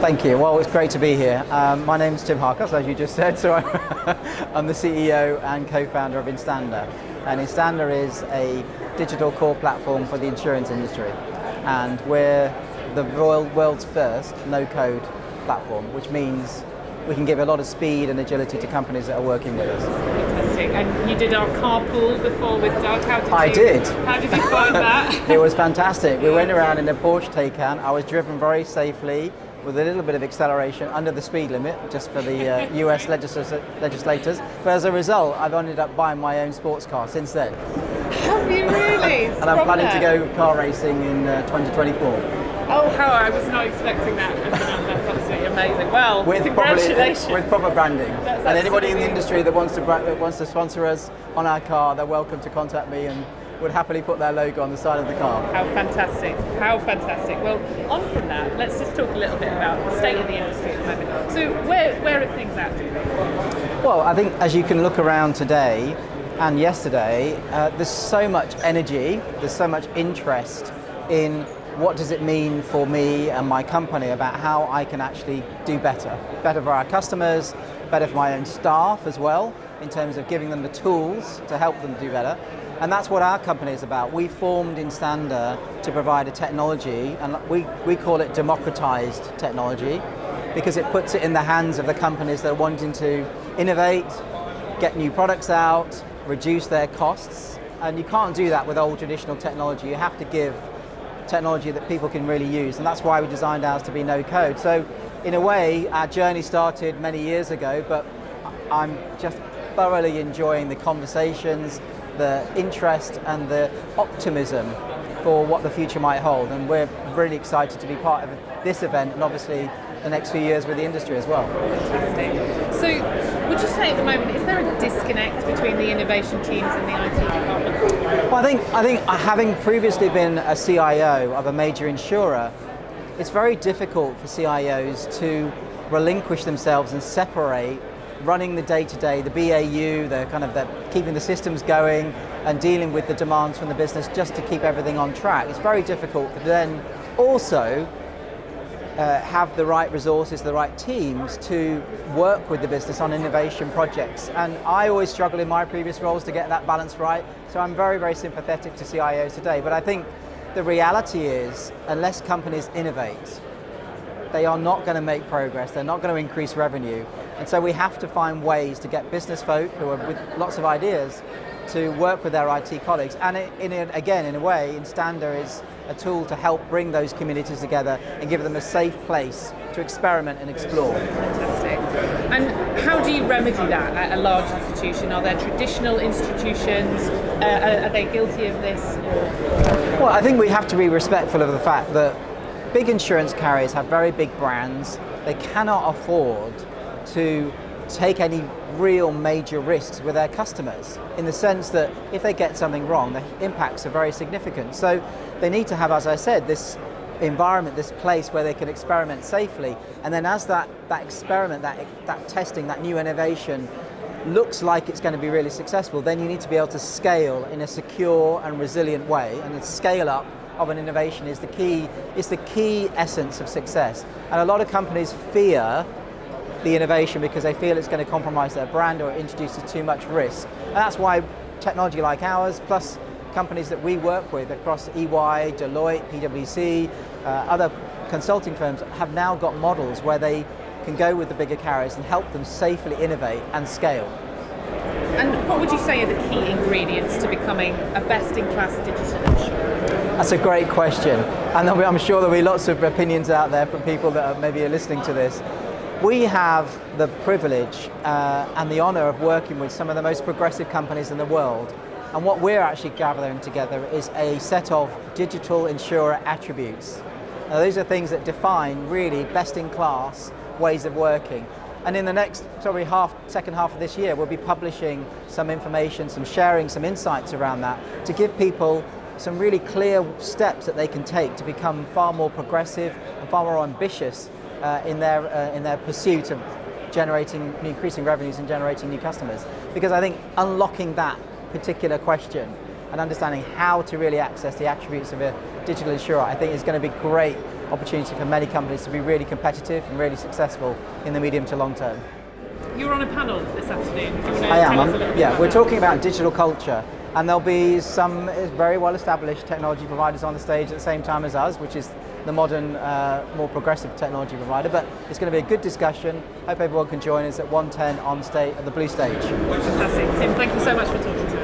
Thank you. Well, it's great to be here. My name's Tim Hardcastle, as you just said, so I'm the CEO and co-founder of Instanda. And Instanda is a digital core platform for the insurance industry. And we're the world's first no-code platform, which means we can give a lot of speed and agility to companies that are working with us. Fantastic. And you did our carpool before with Doug. How did you find that? It was fantastic. We went around in a Porsche Taycan. I was driven very safely with a little bit of acceleration under the speed limit, just for the US legislators. But as a result, I've ended up buying my own sports car since then. Have you really? And I'm planning to go car racing in 2024. Oh, how I was not expecting that. That's absolutely amazing. Well, congratulations. With proper branding. That's and anybody in the industry that wants to sponsor us on our car, they're welcome to contact me and would happily put their logo on the side of the car. How fantastic. How fantastic. Well, on from that, let's just talk a little bit about the state of the industry at the moment. So where are things at, do you think? Well, I think as you can look around today and yesterday, there's so much energy, there's so much interest in what does it mean for me and my company about how I can actually do better. Better for our customers, better for my own staff as well, in terms of giving them the tools to help them do better. And that's what our company is about. We formed Instanda to provide a technology, and we call it democratized technology, because it puts it in the hands of the companies that are wanting to innovate, get new products out, reduce their costs. And you can't do that with old traditional technology. You have to give technology that people can really use, and that's why we designed ours to be no code. So in a way, our journey started many years ago, but I'm just thoroughly enjoying the conversations, the interest and the optimism for what the future might hold, and we're really excited to be part of this event and obviously the next few years with the industry as well. Fantastic. So would you say at the moment, is there a disconnect between the innovation teams and the IT department? Well, I think having previously been a CIO of a major insurer, it's very difficult for CIOs to relinquish themselves and separate running the day-to-day, the BAU, the keeping the systems going and dealing with the demands from the business just to keep everything on track. It's very difficult to then also have the right resources, the right teams to work with the business on innovation projects. And I always struggle in my previous roles to get that balance right. So I'm very, very sympathetic to CIOs today. But I think the reality is, unless companies innovate, they are not going to make progress, they're not going to increase revenue. And so we have to find ways to get business folk who are with lots of ideas to work with their IT colleagues. And in a way, Instanda is a tool to help bring those communities together and give them a safe place to experiment and explore. Fantastic. And how do you remedy that at a large institution? Are there traditional institutions? Are they guilty of this? Well, I think we have to be respectful of the fact that big insurance carriers have very big brands. They cannot afford to take any real major risks with their customers, in the sense that if they get something wrong, the impacts are very significant. So they need to have, as I said, this environment, this place where they can experiment safely. And then as that experiment, that testing, that new innovation looks like it's going to be really successful, then you need to be able to scale in a secure and resilient way. And the scale up of an innovation is the key essence of success. And a lot of companies fear the innovation because they feel it's going to compromise their brand or it introduces too much risk. And that's why technology like ours, plus companies that we work with across EY, Deloitte, PwC, other consulting firms, have now got models where they can go with the bigger carriers and help them safely innovate and scale. And what would you say are the key ingredients to becoming a best-in-class digital insurer? That's a great question. And I'm sure there'll be lots of opinions out there from people that maybe are listening to this. We have the privilege and the honor of working with some of the most progressive companies in the world. And what we're actually gathering together is a set of digital insurer attributes. Now, those are things that define really best-in-class ways of working. And in the next second half of this year, we'll be publishing some information, sharing some insights around that to give people some really clear steps that they can take to become far more progressive and far more ambitious in their pursuit of increasing revenues and generating new customers. Because I think unlocking that particular question and understanding how to really access the attributes of a digital insurer, I think is going to be a great opportunity for many companies to be really competitive and really successful in the medium to long term. You're on a panel this afternoon. Do you want to I am. tell us a little bit Yeah, about we're that? talking about digital culture, and there'll be some very well-established technology providers on the stage at the same time as us, which is the modern, more progressive technology provider. But it's going to be a good discussion. Hope everyone can join us at 1:10 on stage at the Blue Stage. Fantastic. Tim, thank you so much for talking to us.